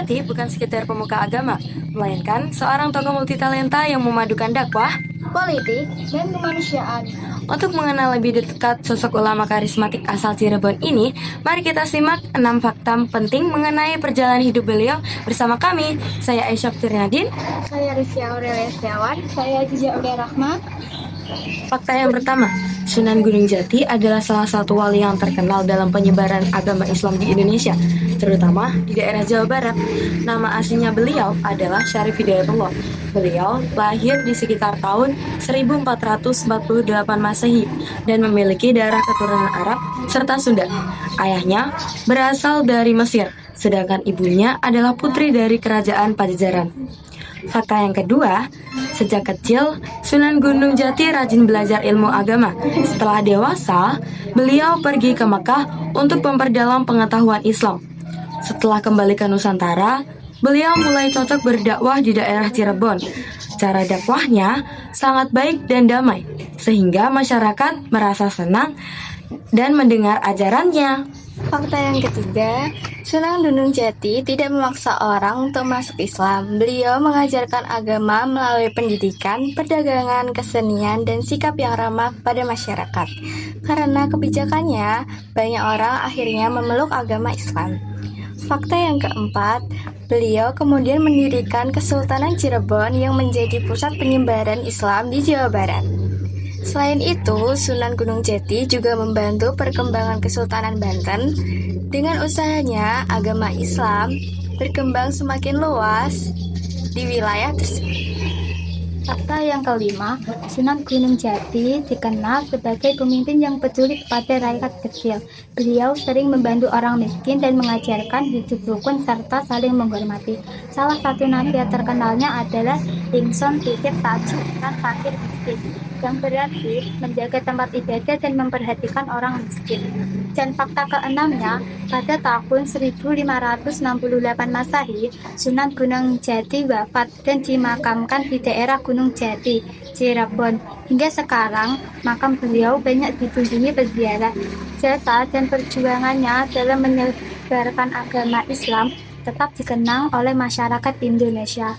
Jati bukan sekedar pemuka agama, melainkan seorang tokoh multitalenta yang memadukan dakwah, politik, dan kemanusiaan. Untuk mengenal lebih dekat sosok ulama karismatik asal Cirebon ini, mari kita simak 6 fakta penting mengenai perjalanan hidup beliau bersama kami. Saya Aisyah Fitriadin. Saya Rizky Aurelia Setiawan. Saya Jija Ulia Rahma. Fakta yang pertama, Sunan Gunung Jati adalah salah satu wali yang terkenal dalam penyebaran agama Islam di Indonesia, terutama di daerah Jawa Barat. Nama aslinya beliau adalah Syarif Hidayatullah. Beliau lahir di sekitar tahun 1448 Masehi dan memiliki darah keturunan Arab serta Sunda. Ayahnya berasal dari Mesir, sedangkan ibunya adalah putri dari kerajaan Pajajaran. Fakta yang kedua, sejak kecil, Sunan Gunung Jati rajin belajar ilmu agama. Setelah dewasa, beliau pergi ke Mekah untuk memperdalam pengetahuan Islam. Setelah kembali ke Nusantara, beliau mulai cocok berdakwah di daerah Cirebon. Cara dakwahnya sangat baik dan damai, sehingga masyarakat merasa senang dan mendengar ajarannya. Fakta yang ketiga, Sunan Gunung Jati tidak memaksa orang untuk masuk Islam. Beliau mengajarkan agama melalui pendidikan, perdagangan, kesenian, dan sikap yang ramah pada masyarakat. Karena kebijakannya, banyak orang akhirnya memeluk agama Islam. Fakta yang keempat, beliau kemudian mendirikan Kesultanan Cirebon yang menjadi pusat penyebaran Islam di Jawa Barat. Selain itu, Sunan Gunung Jati juga membantu perkembangan Kesultanan Banten. Dengan usahanya, agama Islam berkembang semakin luas di wilayah tersebut. Fakta yang kelima, Sunan Gunung Jati dikenal sebagai pemimpin yang peduli kepada rakyat kecil. Beliau sering membantu orang miskin dan mengajarkan hidup rukun serta saling menghormati. Salah satu nasihat terkenalnya adalah Ingsun titip tajuk dan fakir miskin, yang berarti menjaga tempat ibadah dan memperhatikan orang miskin. Dan fakta keenamnya, pada tahun 1568 Masehi, Sunan Gunung Jati wafat dan dimakamkan di daerah Gunung Jati, Cirebon. Hingga sekarang, makam beliau banyak dikunjungi peziarah. Jasa dan perjuangannya dalam menyebarkan agama Islam tetap dikenang oleh masyarakat Indonesia.